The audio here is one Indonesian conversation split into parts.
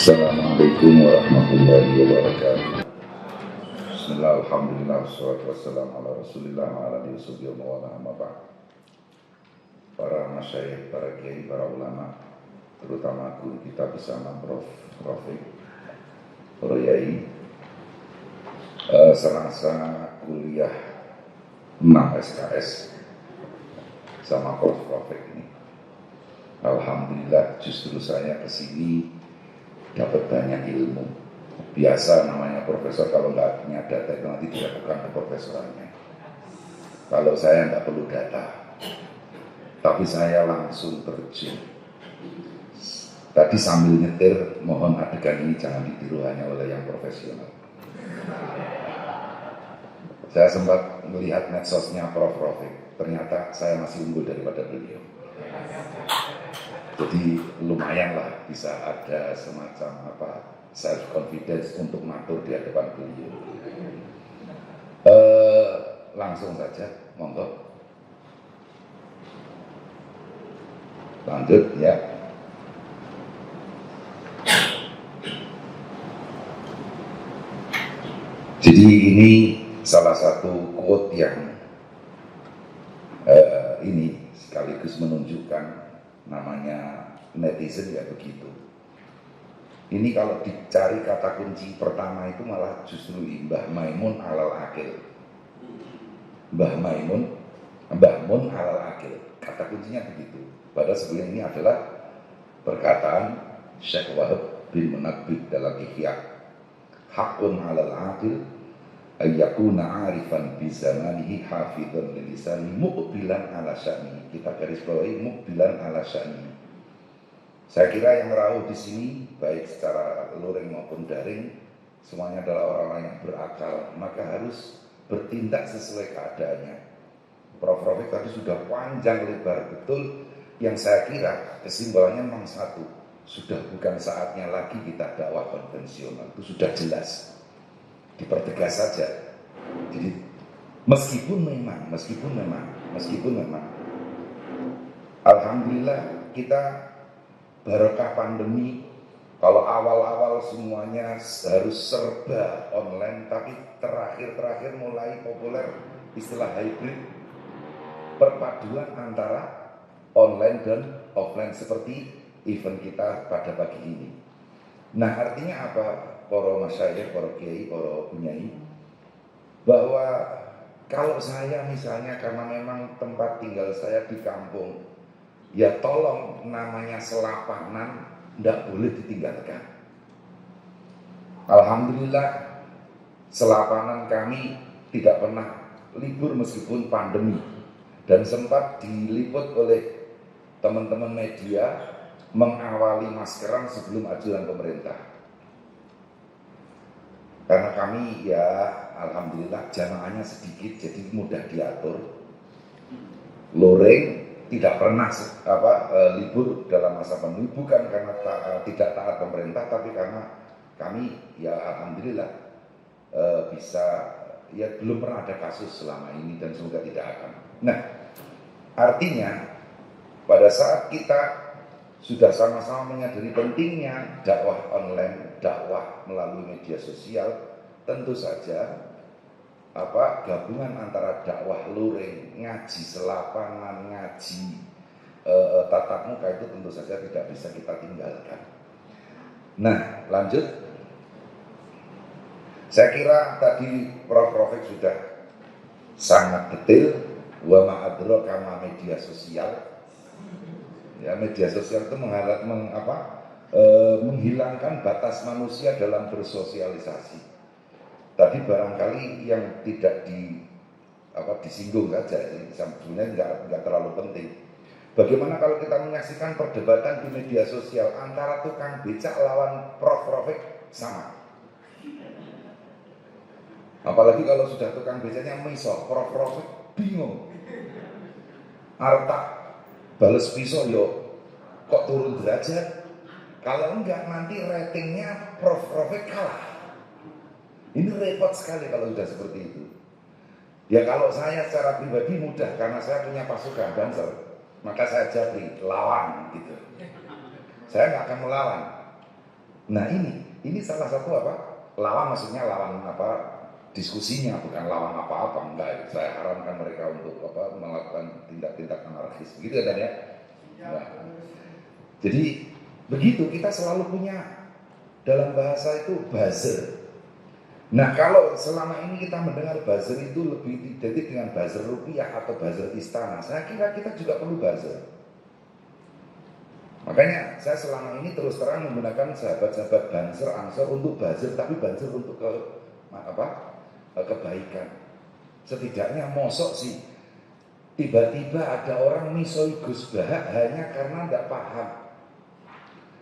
Assalamualaikum warahmatullahi wabarakatuh. Bismillah, alhamdulillah, wassalatu wassalamu ala rasulillah wa ala alihi wa sahbihi. Para masyayikh, para kiai, para ulama, terutama guru kita bersama Prof. Rafiq, para yai, selasa kuliah 6 SKS sama Prof. Rafiq ini. Alhamdulillah justru saya kesini dapat banyak ilmu. Biasa namanya profesor kalau nggak punya data itu nanti dilakukan ke profesorannya. Kalau saya nggak perlu data, tapi saya langsung terjun. Tadi sambil nyetir, mohon adegan ini jangan ditiru hanya oleh yang profesional. Saya sempat melihat medsosnya Prof. Rafiq, ternyata saya masih unggul daripada beliau. Jadi lumayan lah bisa ada semacam self confidence untuk matur di hadapan beliau. Langsung saja, monggo. Lanjut ya. Jadi ini salah satu quote yang ini sekaligus menunjukkan namanya netizen ya begitu. Ini kalau dicari kata kunci pertama itu malah justru Mbah Maimun alal akil. Mbah Mun alal akil. Kata kuncinya begitu. Padahal sebelum ini adalah perkataan Syekh Wahab bin Munabbih dalam Ihya. Hakun alal akil ayyakuna arifan bi zamanihi hafidhan li lisani muqbilan ala sya'ni. Kita garis bawahi muqbilan ala sya'ni. Saya kira yang rawuh di sini baik secara luring maupun daring semuanya adalah orang-orang yang berakal, maka harus bertindak sesuai keadaannya. Prof. Rafiq tadi sudah panjang lebar betul. Yang saya kira kesimpulannya memang satu, sudah bukan saatnya lagi kita dakwah konvensional, itu sudah jelas. Dipertegas saja. Jadi meskipun memang alhamdulillah kita barokah pandemi, kalau awal-awal semuanya harus serba online, tapi terakhir mulai populer istilah hybrid, perpaduan antara online dan offline seperti event kita pada pagi ini. Nah artinya apa? Para masyayikh, para kiai, para punyai, bahwa kalau saya misalnya karena memang tempat tinggal saya di kampung, ya tolong namanya selapanan tidak boleh ditinggalkan. Alhamdulillah selapanan kami tidak pernah libur meskipun pandemi, dan sempat diliput oleh teman-teman media mengawali maskeran sebelum ajuan pemerintah. Karena kami ya alhamdulillah jamaahnya sedikit, jadi mudah diatur. Loreng tidak pernah libur dalam masa pandemi, bukan karena tidak taat pemerintah, tapi karena kami ya alhamdulillah bisa, ya belum pernah ada kasus selama ini dan semoga tidak akan. Nah artinya pada saat kita sudah sama-sama menyadari pentingnya dakwah online, dakwah melalui media sosial, tentu saja gabungan antara dakwah luring, ngaji selapangan, ngaji tatap muka itu tentu saja tidak bisa kita tinggalkan. Nah lanjut, saya kira tadi Prof. Rafiq sudah sangat detail. Wa ma'adraka ma media sosial. Ya, media sosial itu menghilangkan batas manusia dalam bersosialisasi. Tadi barangkali yang tidak disinggung saja, sebenarnya nggak terlalu penting. Bagaimana kalau kita menyaksikan perdebatan di media sosial antara tukang becak lawan Prof. Rafiq sama? Apalagi kalau sudah tukang becaknya misal Prof. Rafiq bingung. Artak balas pisau yo kok turun derajat, kalau enggak nanti ratingnya Prof. Rafiq kalah. Ini repot sekali kalau sudah seperti itu. Ya kalau saya secara pribadi mudah karena saya punya pasukan Banser, maka saya jadi lawan gitu. Saya nggak akan melawan. Nah ini salah satu apa? Lawan, maksudnya lawan apa? Diskusinya, bukan lawan apa-apa, enggak. Saya haramkan mereka untuk apa? Melakukan tindak-tindak anarkis, begitu kan ya? Nah, jadi begitu, kita selalu punya dalam bahasa itu buzzer. Nah kalau selama ini kita mendengar buzzer itu lebih identik dengan buzzer rupiah atau buzzer istana, saya kira kita juga perlu buzzer. Makanya saya selama ini terus terang menggunakan sahabat-sahabat Banser, Ansor untuk buzzer, tapi buzzer untuk kebaikan. Setidaknya mosok sih tiba-tiba ada orang misoi Gus Bahak hanya karena tidak paham.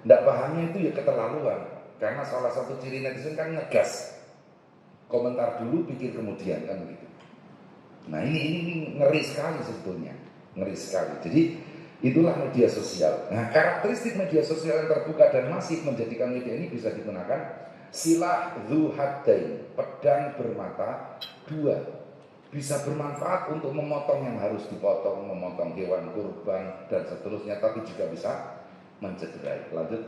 Tidak pahamnya itu ya keterlaluan. Karena salah satu ciri netizen kan ngegas. Komentar dulu, pikir kemudian, kan begitu. Nah ini ngeri sekali sebetulnya. Ngeri sekali. Jadi itulah media sosial. Nah karakteristik media sosial yang terbuka dan masif menjadikan media ini bisa digunakan silah dzu haddain, pedang bermata dua. Bisa bermanfaat untuk memotong yang harus dipotong, memotong hewan kurban dan seterusnya, tapi juga bisa mencederai. Lanjut.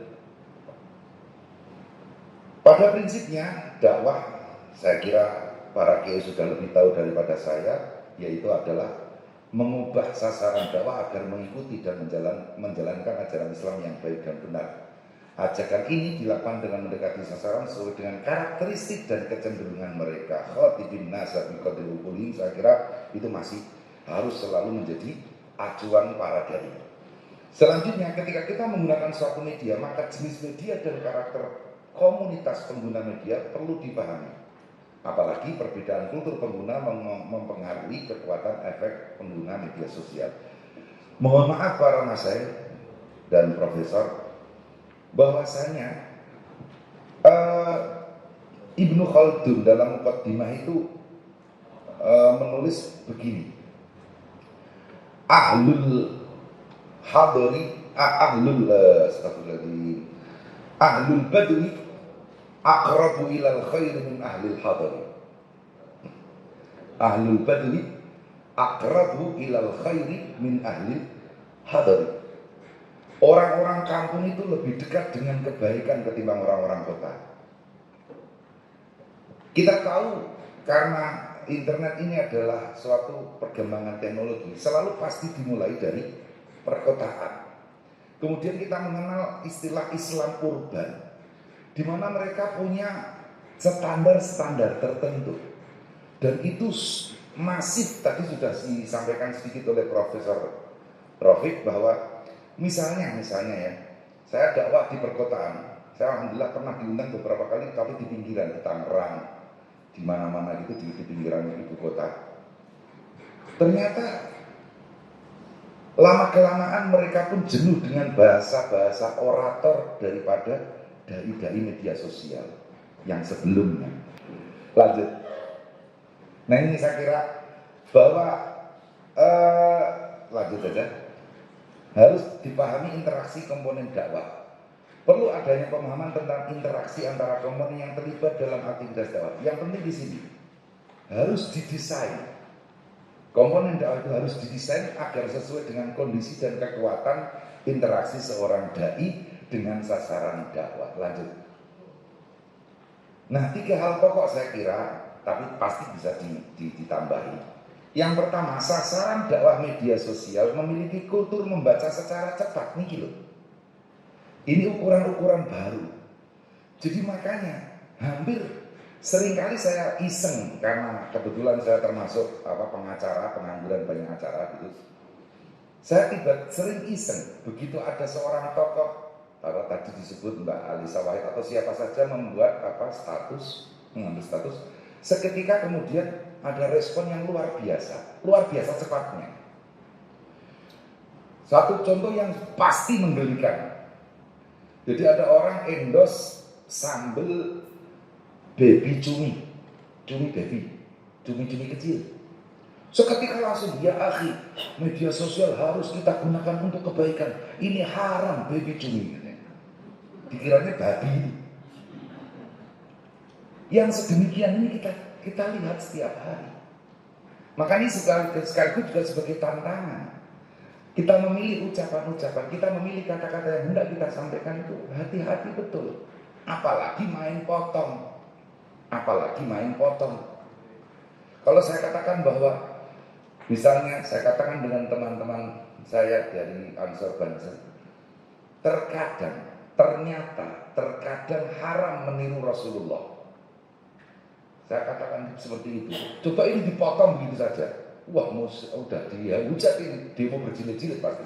Pada prinsipnya dakwah, saya kira para kiai sudah lebih tahu daripada saya, yaitu adalah mengubah sasaran dakwah agar mengikuti dan menjalankan ajaran Islam yang baik dan benar. Ajakan ini dilakukan dengan mendekati sasaran sesuai dengan karakteristik dan kecenderungan mereka. Khatibin nasa biqadri uqulihim, saya kira itu masih harus selalu menjadi acuan para kiai. Selanjutnya, ketika kita menggunakan suatu media, maka jenis media dan karakter komunitas pengguna media perlu dipahami. Apalagi perbedaan kultur pengguna mempengaruhi kekuatan efek pengguna media sosial. Mohon maaf para masyayikh dan profesor, bahwasanya Ibnu Khaldun dalam Muqaddimah itu menulis begini. Ahlul badwi aqrabu ilal khair min ahlil hadari. Ahlul badwi aqrabu ilal khairi min ahlil hadari. Orang-orang kampung itu lebih dekat dengan kebaikan ketimbang orang-orang kota. Kita tahu karena internet ini adalah suatu perkembangan teknologi, selalu pasti dimulai dari perkotaan. Kemudian kita mengenal istilah Islam urban, di mana mereka punya standar-standar tertentu. Dan itu masif, tadi sudah disampaikan sedikit oleh Profesor Rafiq bahwa misalnya ya, saya dakwah di perkotaan. Saya alhamdulillah pernah diundang beberapa kali, tapi di pinggiran, di Tangerang, di mana-mana gitu, di pinggiran ibu kota. Ternyata lama-kelamaan mereka pun jenuh dengan bahasa-bahasa orator daripada dai-dai media sosial yang sebelumnya. Lanjut. Nah ini saya kira bahwa lanjut aja. Harus dipahami interaksi komponen dakwah. Perlu adanya pemahaman tentang interaksi antara komponen yang terlibat dalam aktivitas dakwah. Yang penting di sini harus didesain. Komponen dakwah itu harus didesain agar sesuai dengan kondisi dan kekuatan interaksi seorang dai dengan sasaran dakwah. Lanjut. Nah, 3 hal pokok saya kira, tapi pasti bisa ditambahi. Yang pertama, sasaran dakwah media sosial memiliki kultur membaca secara cepat. Nih loh. Ini ukuran-ukuran baru. Jadi makanya hampir seringkali saya iseng, karena kebetulan saya termasuk pengacara, pengangguran banyak acara gitu. Saya sering iseng, begitu ada seorang tokoh, kalau tadi disebut Mbak Alisa Wahid atau siapa saja membuat mengambil status, seketika kemudian ada respon yang luar biasa cepatnya. Satu contoh yang pasti menggelikan. Jadi ada orang endorse sambal baby cumi baby, cumi kecil. Seketika langsung, ya akhi, media sosial harus kita gunakan untuk kebaikan. Ini haram baby cumi. Dikiranya babi. Yang sedemikian ini kita lihat setiap hari. Makanya sekaligus juga sebagai tantangan. Kita memilih ucapan-ucapan, kita memilih kata-kata yang hendak kita sampaikan itu hati-hati betul. apalagi main potong. Kalau saya katakan bahwa misalnya saya katakan dengan teman-teman saya dari Ansor Banser, terkadang haram meniru Rasulullah. Saya katakan seperti itu. Coba ini dipotong begitu saja. Wah, udah dia hujat ini, demo berjilid-jilid pasti.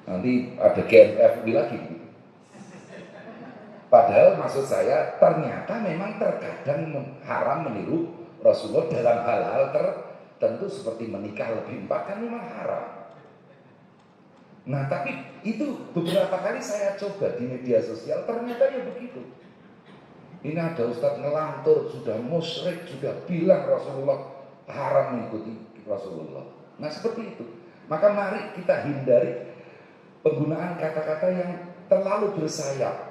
Nanti ada GMF lagi. Padahal maksud saya ternyata memang terkadang haram meniru Rasulullah dalam hal-hal tertentu seperti menikah lebih 4 kan memang haram. Nah tapi itu beberapa kali saya coba di media sosial, ternyata ya begitu. Ini ada Ustadz ngelantur, sudah musyrik, sudah bilang Rasulullah haram mengikuti Rasulullah. Nah seperti itu. Maka mari kita hindari penggunaan kata-kata yang terlalu bersayap.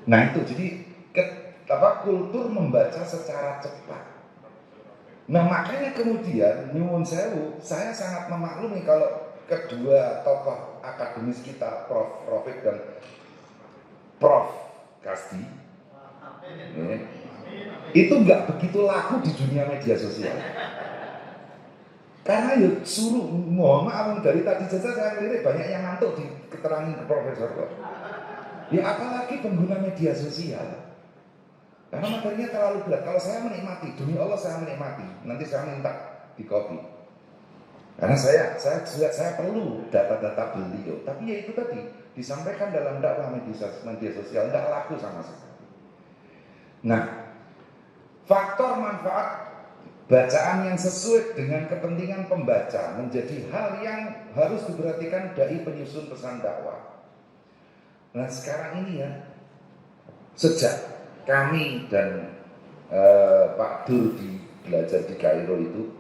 Nah itu jadi kultur membaca secara cepat. Nah makanya kemudian nyuwun sewu, saya sangat memaklumi kalau kedua tokoh akademis kita, Prof. Rafiq dan Prof. Kasdi, itu nggak begitu laku di dunia media sosial. Karena ya suruh, mohon maaf dari tadi saja saya lirik banyak yang ngantuk di keterangan ke Profesor. Ya apalagi pengguna media sosial. Karena materinya terlalu berat. Kalau saya menikmati, demi Allah saya menikmati. Nanti saya minta di copy. Karena saya perlu data-data beliau. Tapi ya itu tadi disampaikan dalam dakwah media sosial tidak laku sama sekali. Nah, faktor manfaat bacaan yang sesuai dengan kepentingan pembaca menjadi hal yang harus diperhatikan dari penyusun pesan dakwah. Nah sekarang ini ya, sejak kami dan Pak Dur belajar di Kairo itu,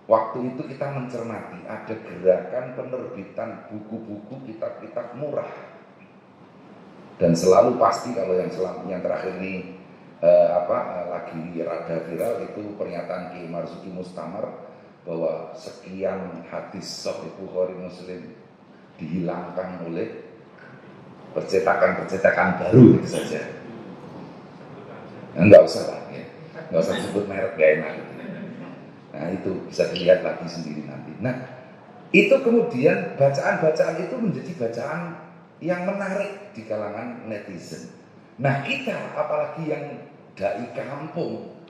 waktu itu kita mencermati ada gerakan penerbitan buku-buku kitab-kitab murah. Dan selalu pasti kalau yang terakhir ini lagi rada viral itu pernyataan Ki Marzuki Mustamar bahwa sekian hadis Sahih Bukhari Muslim dihilangkan oleh percetakan baru itu saja. Enggak usah lah ya. Enggak usah sebut merek, gak enak gitu. Nah itu bisa dilihat lagi sendiri nanti. Nah itu kemudian bacaan-bacaan itu menjadi bacaan yang menarik di kalangan netizen. Nah kita apalagi yang dai kampung,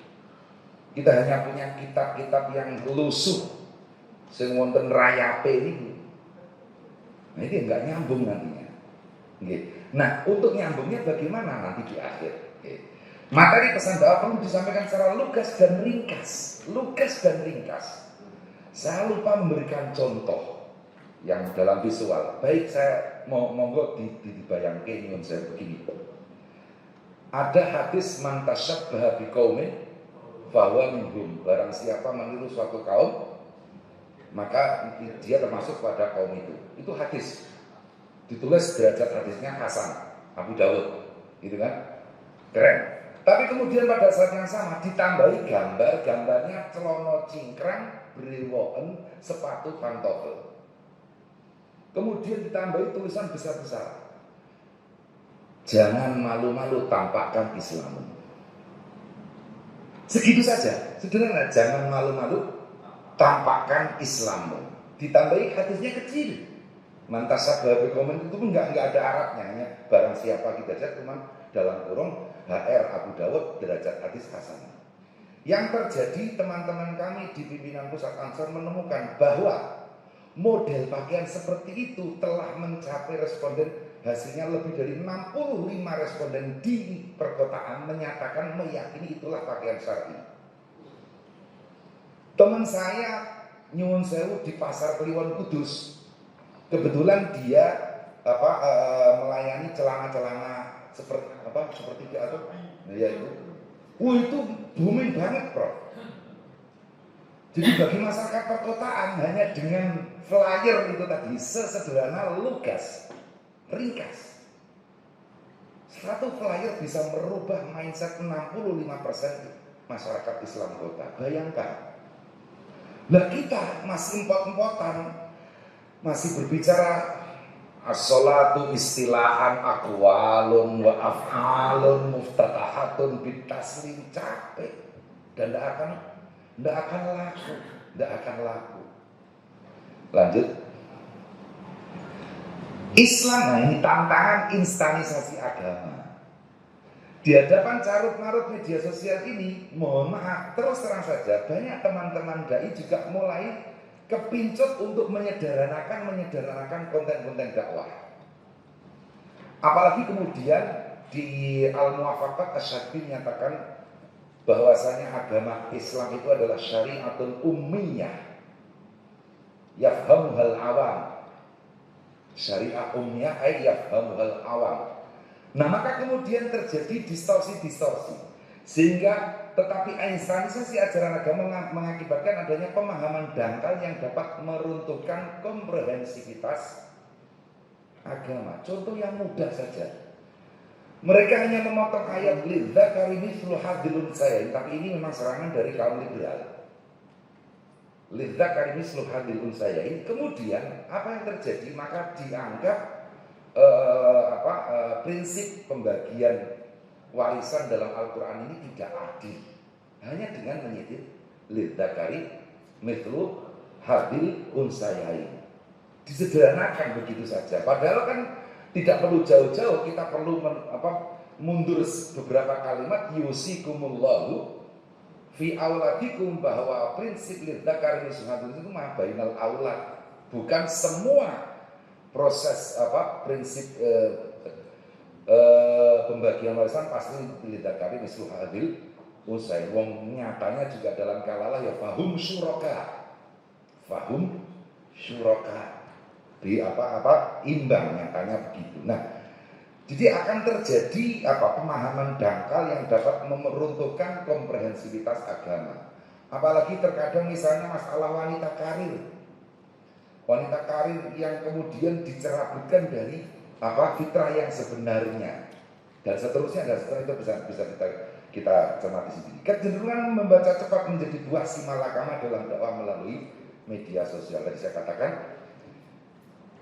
kita hanya punya kitab-kitab yang lusuh sing wonten rayape ini. Nah ini enggak nyambung nantinya. Nah untuk nyambungnya bagaimana nanti di akhir. Materi pesan dakwah perlu disampaikan secara lugas dan ringkas. Saya lupa memberikan contoh yang dalam visual. Baik saya monggo dibayangkan nyuwun saya begini. Ada hadis man tasyabbaha biqaumin fahuwa minhum. Barang siapa meniru suatu kaum maka dia termasuk pada kaum itu. Itu hadis. Ditulis derajat hadisnya Hasan, Abu Dawud, gitu kan? Keren. Tapi kemudian pada saat yang sama ditambahi gambarnya celono cingkrang, brewoken, sepatu pantofel. Kemudian ditambahi tulisan besar-besar. Jangan malu-malu tampakkan Islam. Segitu saja, sederhana. Jangan malu-malu tampakkan Islam. Ditambahi hadisnya kecil. Mantasab babi komen itu pun nggak ada Arabnya, hanya barang siapa kita saja cuma dalam kurung HR Abu Dawud derajat hadis Hasan. Yang terjadi teman-teman kami di pimpinan pusat Ansor menemukan bahwa model pakaian seperti itu telah mencapai responden, hasilnya lebih dari 65 responden di perkotaan menyatakan meyakini itulah pakaian syar'i. Teman saya nyuwun sewu di Pasar Kliwon Kudus. Kebetulan dia melayani celana-celana seperti atau ya itu. Itu booming banget, Prof. Jadi bagi masyarakat perkotaan hanya dengan flyer itu tadi sesederhana lugas, ringkas. Satu flyer bisa merubah mindset 65% masyarakat Islam kota. Bayangkan. Lah kita masih empot-empotan, masih berbicara As-sholatu istilahan aqwalun wa af'alun muftatahatun bitaslim, capek dan tidak akan laku. Lanjut. Islam, nah ini tantangan instanisasi agama. Di hadapan carut-marut media sosial ini, mohon maaf, terus terang saja, banyak teman-teman dai juga mulai kepincut untuk menyederhanakan konten-konten dakwah. Apalagi kemudian di Al-Muwafaqat Asy-Syadili menyatakan bahwasanya agama Islam itu adalah syariatun ummiyah yafhamuhal awam. Syariah ummiyah ay yafhamuhal awam. Nah, maka kemudian terjadi distorsi-distorsi, sehingga tetapi instanisasi ajaran agama mengakibatkan adanya pemahaman dangkal yang dapat meruntuhkan komprehensivitas agama. Contoh yang mudah saja, mereka hanya memotong ayat lidzakari mithlu hadzil unsyayain, tapi ini memang serangan dari kaum liberal. Lidzakari mithlu hadzil unsyayain. Kemudian apa yang terjadi? Maka dianggap prinsip pembagian warisan dalam Al-Quran ini tidak adil, hanya dengan menyitir lidzakari mithlu hadzil unsyayain. Disederhanakan begitu saja. Padahal kan tidak perlu jauh-jauh, kita perlu mundur beberapa kalimat. Yusikumullahu fi auladikum, bahwa prinsip lidzakari mithlu hadzil itu mah bainal aulad, bukan semua proses prinsip pembagian warisan pasti lidzakari mithlu hadzil unsyayain. Wong nyatanya juga dalam kalalah ya fahum syuraka di imbang, nyatanya begitu. Nah, jadi akan terjadi pemahaman dangkal yang dapat meruntuhkan komprehensivitas agama. Apalagi terkadang misalnya masalah wanita karir yang kemudian dicerabutkan dari fitrah yang sebenarnya, dan seterusnya, dan seterusnya. Itu bisa kita cermati sendiri. Kecenderungan membaca cepat menjadi buah simalakama dalam dakwah melalui media sosial. Tadi saya katakan,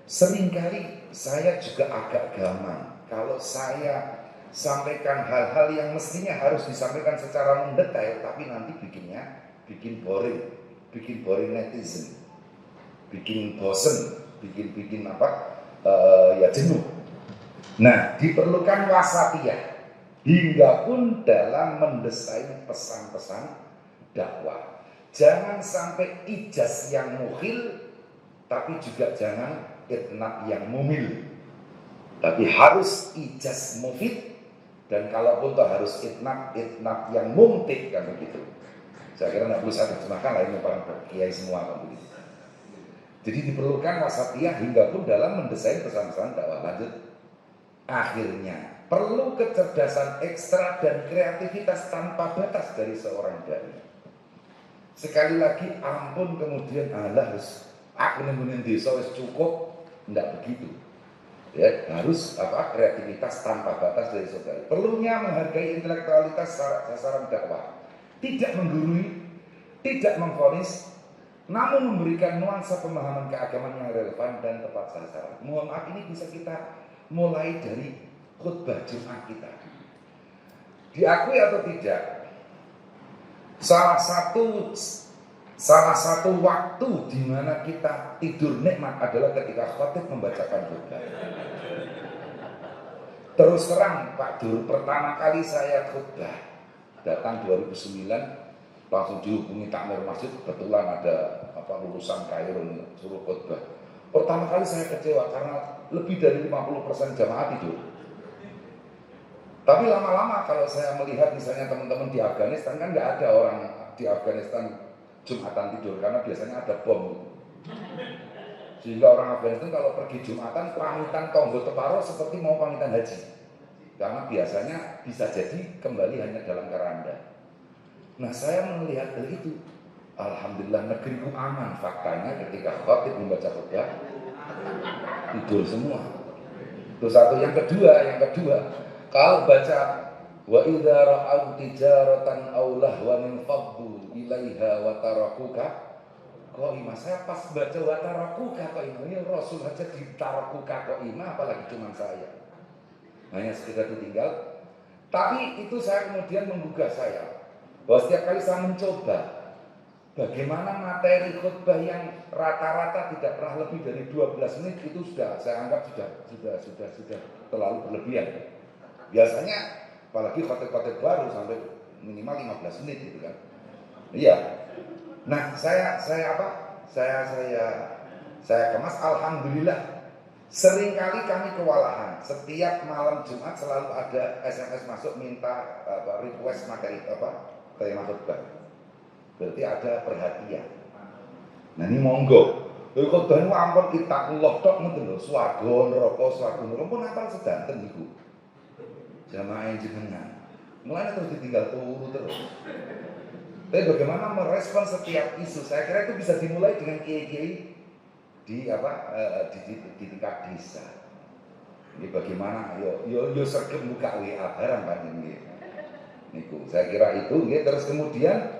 seringkali saya juga agak gamang kalau saya sampaikan hal-hal yang mestinya harus disampaikan secara mendetail, tapi nanti bikin boring netizen, bikin bosen, bikin jenuh. Nah, diperlukan wasatiyah hingga pun dalam mendesain pesan-pesan dakwah. Jangan sampai ijaz yang mukhil, tapi juga jangan itnab yang mumil. Tapi harus ijaz mufid, dan kalaupun toh harus itnab yang mumtik, kan begitu. Saya kira nggak perlu saya terjemahkan, lainnya para kiai semua kan begitu. Jadi diperlukan wasatiyah hingga pun dalam mendesain pesan-pesan dakwah. Lanjut. Akhirnya perlu kecerdasan ekstra dan kreativitas tanpa batas dari seorang dai. Sekali lagi, ampun kemudian harus aku nemuin desa wis cukup, enggak begitu. Ya, harus kreativitas tanpa batas dari saudara. Perlunya menghargai intelektualitas sasaran dakwah, tidak menggurui, tidak memvonis, namun memberikan nuansa pemahaman keagamaan yang relevan dan tepat sasaran. Mohon maaf, ini bisa kita mulai dari khutbah Jumat kita. Diakui atau tidak, salah satu waktu di mana kita tidur nikmat adalah ketika khatib membacakan khutbah. Terus terang Pak Dur, pertama kali saya khutbah datang 2009, langsung dihubungi takmir masjid, kebetulan ada lulusan Kairo suruh khutbah. Pertama kali saya kecewa karena lebih dari 50% jamaah tidur. Tapi lama-lama kalau saya melihat misalnya teman-teman di Afghanistan, kan nggak ada orang di Afghanistan Jumatan tidur, karena biasanya ada bom. Sehingga orang Afghanistan kalau pergi Jumatan, pamitan tonggo teparo seperti mau pamitan haji, karena biasanya bisa jadi kembali hanya dalam keranda. Nah, saya melihat hal itu, alhamdulillah negeriku aman. Faktanya ketika khatib membaca khutbah tidur semua. Itu satu. Yang kedua, kalau baca wa idza ra'aw tijaratan aw lahwan faddu ilaiha wa tarakuka Qaimah. Saya pas baca wa tarakuka qaimah, ini Rasul aja ditarakuka qaimah, apalagi cuma saya. Hanya sekedar ditinggal. Tapi itu saya kemudian menggugah saya bahwa setiap kali saya mencoba bagaimana materi khutbah yang rata-rata tidak pernah lebih dari 12 menit itu sudah saya anggap sudah terlalu berlebihan. Biasanya apalagi khotib-khotib baru sampai minimal 15 menit gitu kan. Iya. Nah, saya kemas, alhamdulillah. Seringkali kami kewalahan. Setiap malam Jumat selalu ada SMS masuk minta request materi tema khutbah. Berarti ada perhatian. Nah, ini monggo. Khutbah niku ampun kitabullah tok ngoten lho, swarga neraka pun apal sedanten niku. Jamaah jenengan. Mulane terus ditinggal turu terus. Tapi bagaimana merespon setiap isu? Saya kira itu bisa dimulai dengan kiai-kiai di tingkat desa. Ini bagaimana? Yo sergem buka WA barang panjenengan. Niku. Saya kira itu. Terus kemudian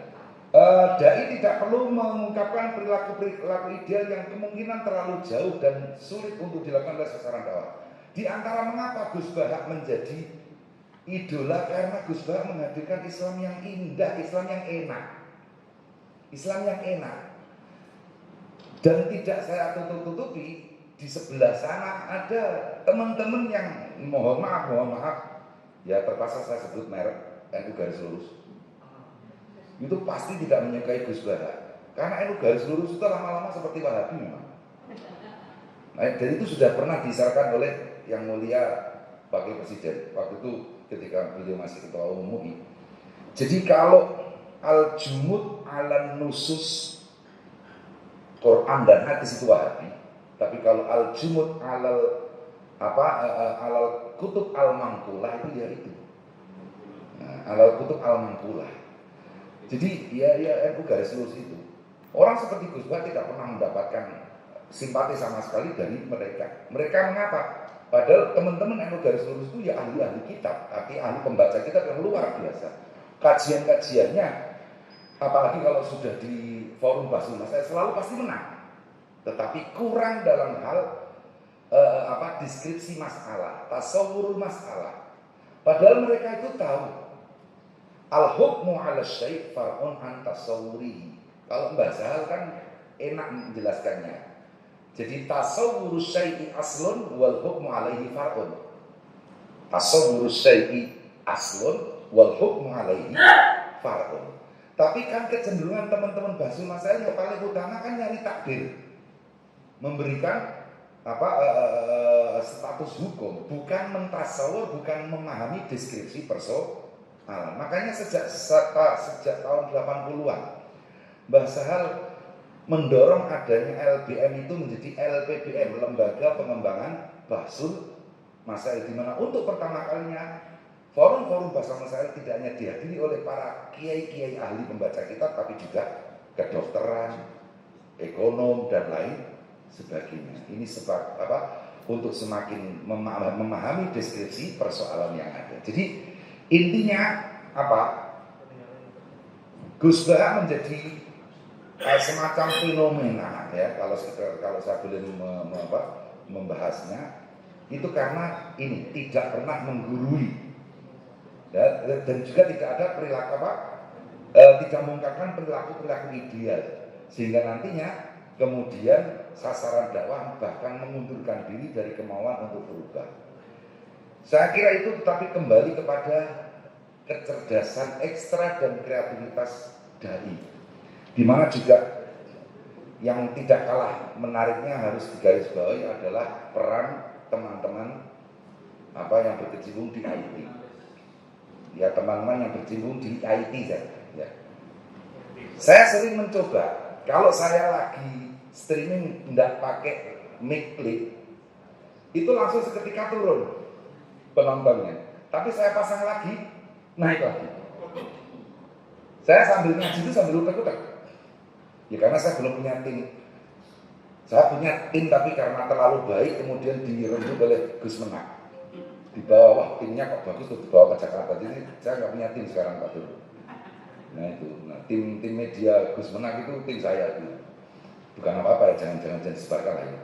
dai tidak perlu mengungkapkan perilaku ideal yang kemungkinan terlalu jauh dan sulit untuk dilakukan oleh sasaran dakwah. Di antara mengapa Gus Bahak menjadi idola, karena Gus Bahak menghadirkan Islam yang indah, Islam yang enak. Islam yang enak. Dan tidak saya tutup-tutupi, di sebelah sana ada teman-teman yang mohon maaf, ya terpaksa saya sebut merek, NU Garis Lurus. Itu pasti tidak menyukai Gus Bahak. Karena NU Garis Lurus itu lama-lama seperti Wahabi memang. Nah, dan itu sudah pernah disarankan oleh Yang Mulia Wakil Presiden waktu itu ketika beliau masih ketua umum MUI. Jadi kalau al-jumud ala nusus Quran dan hadis itu Wahabi, tapi kalau al-jumud alal kutub al-manqulah itu ya itu. Nah, alal kutub al-manqulah. Jadi ya NU Garis Lurus itu. Orang seperti Gus Bahak tidak pernah mendapatkan simpati sama sekali dari mereka. Mereka mengapa? Padahal teman-teman NU Garis Lurus itu ya ahli-ahli kitab, ahli pembaca kitab yang luar biasa. Kajian-kajiannya, apalagi kalau sudah di forum Basuna, saya selalu pasti menang. Tetapi kurang dalam hal deskripsi masalah, tasawwurul masalah. Padahal mereka itu tahu al-hukmu 'ala syai' far'un an tasawwurihi. Kalau Mbah Zahal kan enak menjelaskannya. Jadi tasawwurus syai'i aslun wal hukmu 'alaihi far'un. Tasawwurus syai'i aslun wal hukmu 'alaihi far'un. Tapi kan kecenderungan teman-teman Basuna saya yang paling utama kan nyari takdir, memberikan status hukum, bukan mentasawur, bukan memahami deskripsi persoalan. Makanya sejak tahun 80-an Mbah Zahal mendorong adanya LBM itu menjadi LPBM, Lembaga Pengembangan Bahsul Masail, di mana untuk pertama kalinya forum-forum bahasa masail tidak hanya dihadiri oleh para kiai-kiai ahli pembaca kitab, tapi juga kedokteran, ekonom dan lain sebagainya. Ini sebab untuk semakin memahami deskripsi persoalan yang ada. Jadi intinya Gus Bahak menjadi semacam fenomena ya, kalau saya boleh membahasnya, itu karena ini tidak pernah menggurui. Dan juga tidak ada perilaku tidak mengungkapkan perilaku ideal, sehingga nantinya kemudian sasaran dakwah bahkan mengundurkan diri dari kemauan untuk berubah. Saya kira itu tetapi kembali kepada kecerdasan ekstra dan kreativitas dai, di mana juga yang tidak kalah menariknya harus digarisbawahi adalah peran teman-teman yang berkecimpung di IT. Ya, teman-teman yang berkecimpung di IT ya. Saya sering mencoba, kalau saya lagi streaming tidak pakai mic clip, itu langsung seketika turun penontonnya. Tapi saya pasang lagi, naik lagi. Saya sambil ngaji itu sambil utek-utek. Ya karena saya belum punya tim. Saya punya tim tapi karena terlalu baik kemudian dirembuk oleh Gus Menak. Di bawah timnya kok bagus tuh dibawa ke Jakarta. Jadi saya nggak punya tim sekarang Pak Dur. Nah itu, tim media Gus Menak itu tim saya itu. bukan apa-apa ya, jangan disebarkan lagi.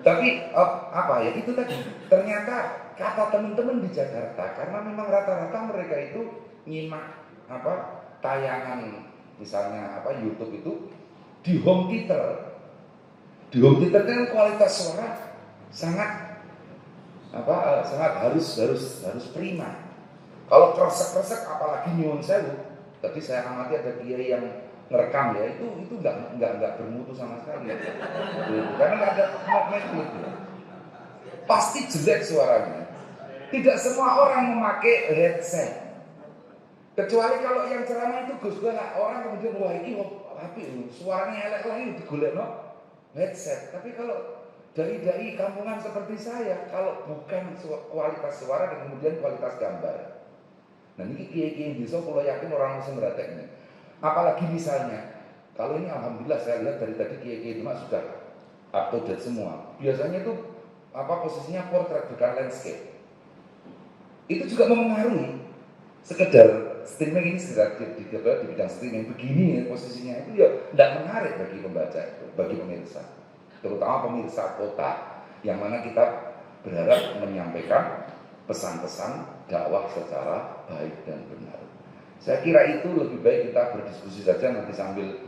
Tapi apa ya, itu tadi ternyata kata teman-teman di Jakarta, karena memang rata-rata mereka itu nyimak apa tayangan misalnya apa YouTube itu di home theater. Di home theater kan kualitas suara sangat apa sangat harus prima. Kalau kresek-kresek apalagi nyuwun sewu. Tadi saya amati ada kiai yang ngerekam ya, itu nggak bermutu sama sekali. Karena nggak ada mic. Pasti jelek suaranya. Tidak semua orang memakai headset. Kecuali kalau yang ceramah itu Gus lah, orang kemudian wah ini api suaranya elek lagi digolek no headset. Tapi kalau dai-dai kampungan seperti saya, kalau bukan kualitas suara dan kemudian kualitas gambar. Nah ini kiai-kiai di desa kalau yakin orang langsung ngerateknya. Apalagi misalnya, kalau ini alhamdulillah saya lihat dari tadi kiai-kiai itu sudah up to date semua. Biasanya itu apa posisinya portrait bukan landscape. Itu juga mempengaruhi. Sekedar streaming ini sekedar di bidang streaming begini ya, posisinya itu ya tidak menarik bagi pembaca itu, bagi pemirsa. Terutama pemirsa kota yang mana kita berharap menyampaikan pesan-pesan dakwah secara baik dan benar. Saya kira itu lebih baik kita berdiskusi saja nanti sambil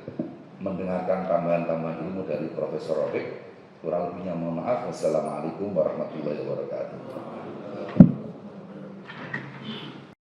mendengarkan tambahan-tambahan ilmu dari Profesor Robek. Kurang lebihnya mohon maaf. Wassalamualaikum warahmatullahi wabarakatuh.